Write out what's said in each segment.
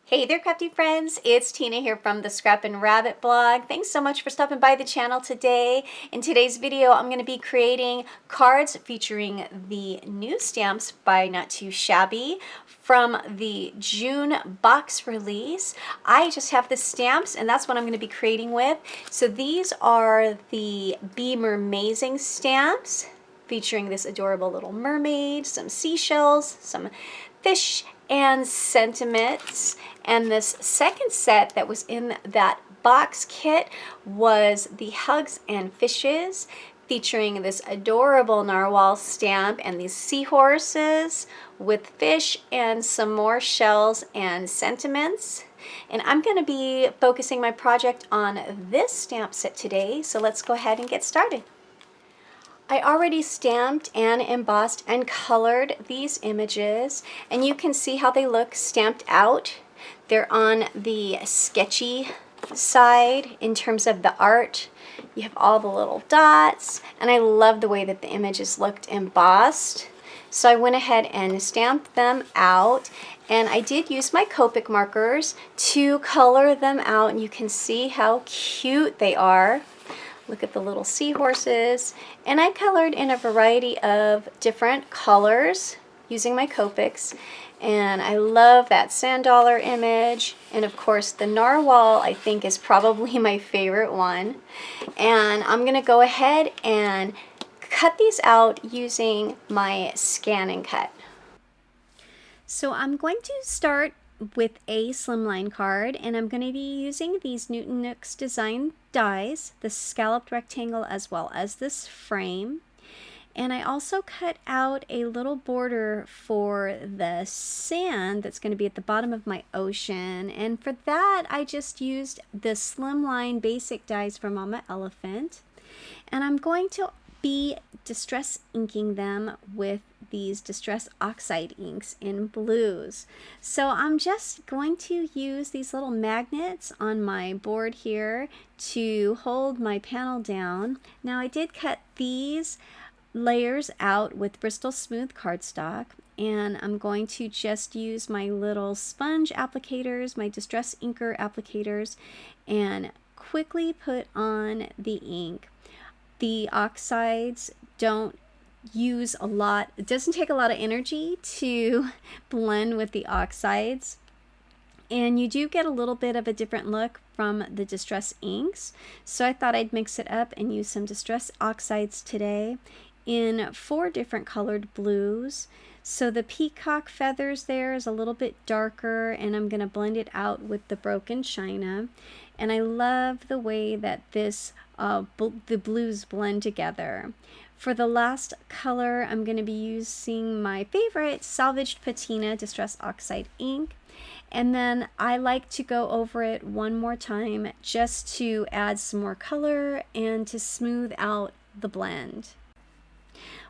Hey there, crafty friends. It's Tina here from the Scrappin Rabbit blog. Thanks so much for stopping by the channel today. In today's video, I'm going to be creating cards featuring the new stamps by Not Too Shabby from the June box release. I just have the stamps and that's what I'm going to be creating with. So these are the Be Mermazing stamps featuring this adorable little mermaid, some seashells, some fish, and sentiments. And this second set that was in that box kit was the Hugs and Fishes, featuring this adorable narwhal stamp and these seahorses with fish and some more shells and sentiments. And I'm going to be focusing my project on this stamp set today, so let's go ahead and get started. I already stamped and embossed and colored these images, and you can see how they look stamped out. They're on the sketchy side in terms of the art. You have all the little dots, and I love the way that the images looked embossed. So I went ahead and stamped them out, and I did use my Copic markers to color them out, and you can see how cute they are. Look at the little seahorses, and I colored in a variety of different colors using my Copics, and I love that sand dollar image, and of course the narwhal I think is probably my favorite one. And I'm gonna go ahead and cut these out using my scan and cut. So I'm going to start with a slimline card, and I'm going to be using these Newton Nooks design dies, the scalloped rectangle as well as this frame. And I also cut out a little border for the sand that's going to be at the bottom of my ocean, and for that I just used the slimline basic dies from Mama Elephant, and I'm going to be distress inking them with these distress oxide inks in blues. So I'm just going to use these little magnets on my board here to hold my panel down. Now I did cut these layers out with Bristol Smooth cardstock, and I'm going to just use my little sponge applicators, my distress inker applicators, and quickly put on the ink. The oxides don't use a lot, it doesn't take a lot of energy to blend with the oxides, and you do get a little bit of a different look from the distress inks. So I thought I'd mix it up and use some distress oxides today in 4 different colored blues. So the peacock feathers there is a little bit darker, and I'm going to blend it out with the broken china. And I love the way that this the blues blend together. For the last color, I'm going to be using my favorite salvaged patina distress oxide ink, and then I like to go over it one more time just to add some more color and to smooth out the blend.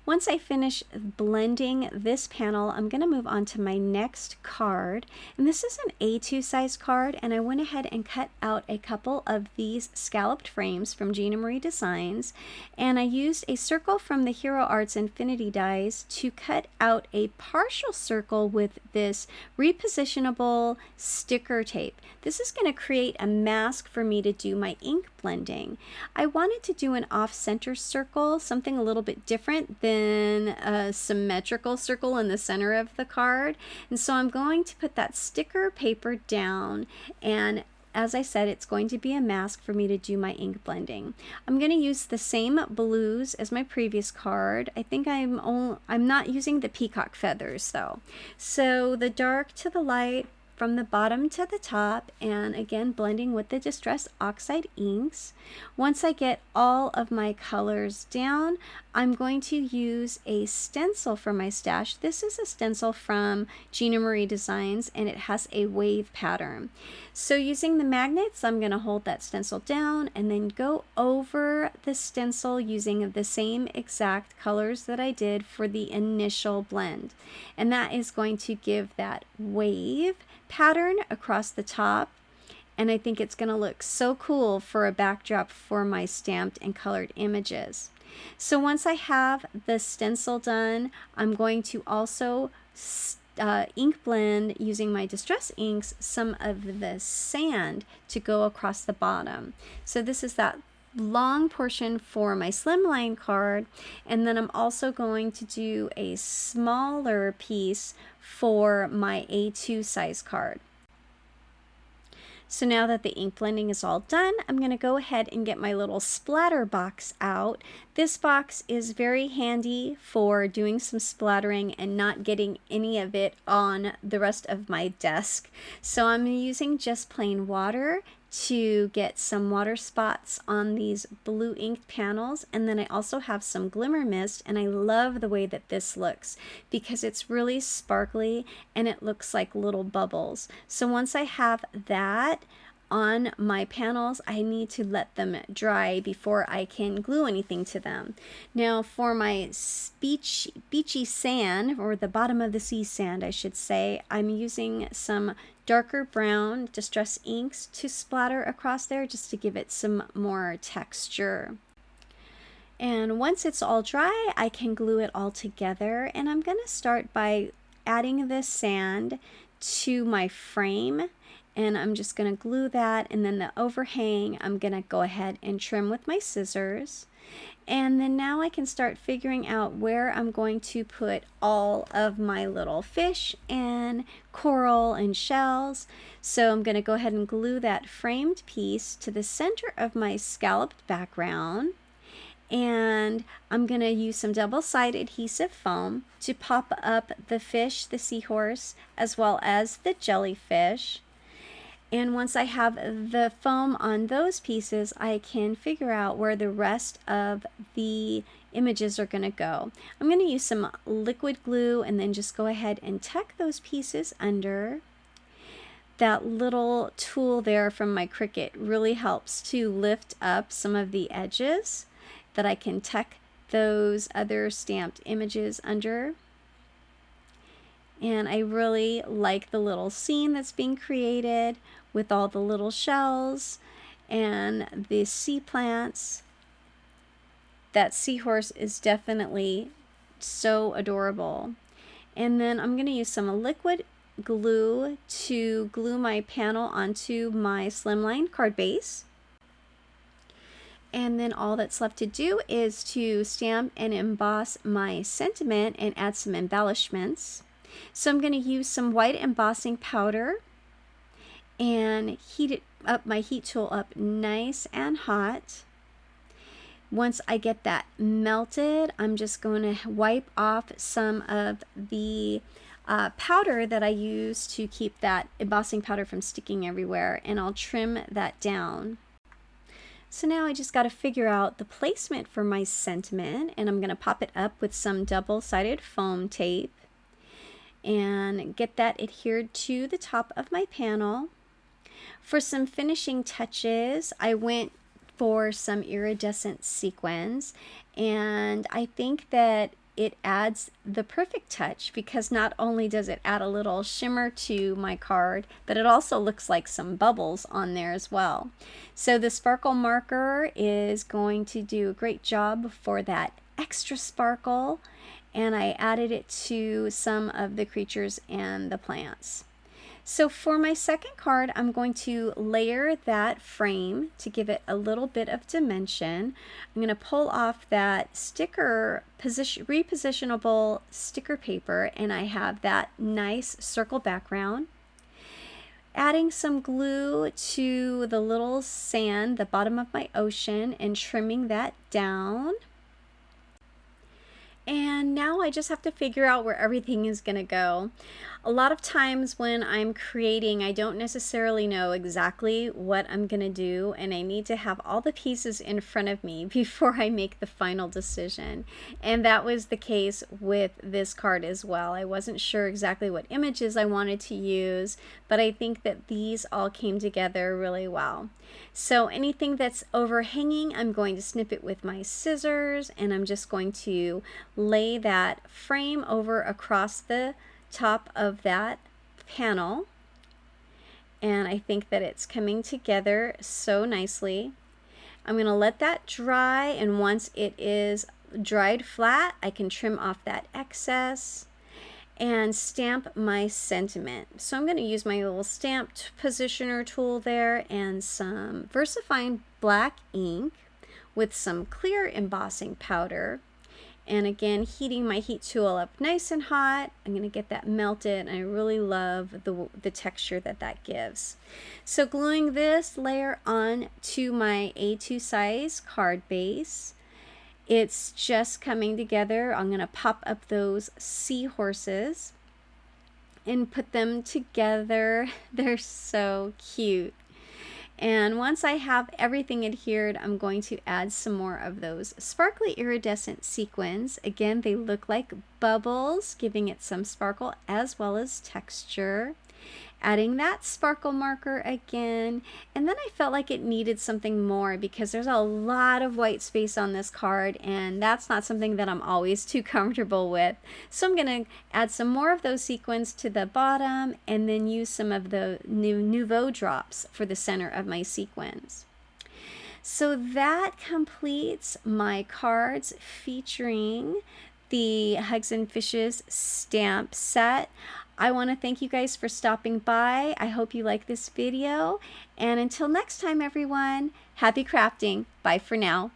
Once I finish blending this panel, I'm going to move on to my next card, and this is an A2 size card, and I went ahead and cut out a couple of these scalloped frames from Gina Marie Designs, and I used a circle from the Hero Arts Infinity dies to cut out a partial circle with this repositionable sticker tape. This is going to create a mask for me to do my ink blending. I wanted to do an off-center circle, something a little bit different than a symmetrical circle in the center of the card, and so I'm going to put that sticker paper down, and as I said, it's going to be a mask for me to do my ink blending. I'm going to use the same blues as my previous card. I think I'm not using the peacock feathers though. So the dark to the light from the bottom to the top, and again blending with the distress oxide inks. Once I get all of my colors down, I'm going to use a stencil for my stash. This is a stencil from Gina Marie Designs, and it has a wave pattern. So using the magnets, I'm going to hold that stencil down and then go over the stencil using the same exact colors that I did for the initial blend. And that is going to give that wave pattern across the top, and I think it's going to look so cool for a backdrop for my stamped and colored images. So once I have the stencil done, I'm going to also ink blend using my Distress inks some of the sand to go across the bottom. So this is that long portion for my slimline card, and then I'm also going to do a smaller piece for my A2 size card. So now that the ink blending is all done, I'm going to go ahead and get my little splatter box out. This box is very handy for doing some splattering and not getting any of it on the rest of my desk. So I'm using just plain water to get some water spots on these blue inked panels, and then I also have some glimmer mist, and I love the way that this looks because it's really sparkly and it looks like little bubbles. So once I have that on my panels, I need to let them dry before I can glue anything to them. Now for my beachy sand, or the bottom of the sea sand I should say, I'm using some darker brown Distress inks to splatter across there just to give it some more texture. And once it's all dry, I can glue it all together, and I'm going to start by adding the sand to my frame, and I'm just going to glue that, and then the overhang I'm going to go ahead and trim with my scissors. And then now I can start figuring out where I'm going to put all of my little fish and coral and shells. So I'm going to go ahead and glue that framed piece to the center of my scalloped background. And I'm going to use some double-sided adhesive foam to pop up the fish, the seahorse, as well as the jellyfish. And once I have the foam on those pieces, I can figure out where the rest of the images are going to go. I'm going to use some liquid glue and then just go ahead and tuck those pieces under. That little tool there from my Cricut really helps to lift up some of the edges that I can tuck those other stamped images under. And I really like the little scene that's being created with all the little shells and the sea plants. That seahorse is definitely so adorable. And then I'm going to use some liquid glue to glue my panel onto my slimline card base. And then all that's left to do is to stamp and emboss my sentiment and add some embellishments. So I'm going to use some white embossing powder and heat it up, my heat tool up nice and hot. Once I get that melted, I'm just going to wipe off some of the powder that I use to keep that embossing powder from sticking everywhere, and I'll trim that down. So now I just got to figure out the placement for my sentiment, and I'm going to pop it up with some double-sided foam tape and get that adhered to the top of my panel. For some finishing touches, I went for some iridescent sequins, and I think that it adds the perfect touch because not only does it add a little shimmer to my card, but it also looks like some bubbles on there as well. So the sparkle marker is going to do a great job for that extra sparkle, and I added it to some of the creatures and the plants. So for my second card, I'm going to layer that frame to give it a little bit of dimension. I'm going to pull off that sticker repositionable sticker paper, and I have that nice circle background. Adding some glue to the little sand, the bottom of my ocean, and trimming that down. And now I just have to figure out where everything is going to go. A lot of times when I'm creating, I don't necessarily know exactly what I'm going to do, and I need to have all the pieces in front of me before I make the final decision. And that was the case with this card as well. I wasn't sure exactly what images I wanted to use, but I think that these all came together really well. So anything that's overhanging, I'm going to snip it with my scissors, and I'm just going to lay that frame over across the top of that panel, and I think that it's coming together so nicely. I'm going to let that dry, and once it is dried flat, I can trim off that excess. and stamp my sentiment. So I'm going to use my little stamped positioner tool there and some VersaFine black ink with some clear embossing powder. And again, heating my heat tool up nice and hot. I'm going to get that melted, and I really love the texture that that gives. So gluing this layer on to my A2 size card base. It's just coming together. I'm going to pop up those seahorses and put them together. They're so cute. And once I have everything adhered, I'm going to add some more of those sparkly iridescent sequins. Again, they look like bubbles, giving it some sparkle as well as texture. Adding that sparkle marker again, and then I felt like it needed something more because there's a lot of white space on this card, and that's not something that I'm always too comfortable with. So I'm going to add some more of those sequins to the bottom and then use some of the Nouveau drops for the center of my sequins. So that completes my cards featuring the Hugs and Fishes stamp set. I want to thank you guys for stopping by. I hope you like this video. And until next time, everyone, happy crafting. Bye for now.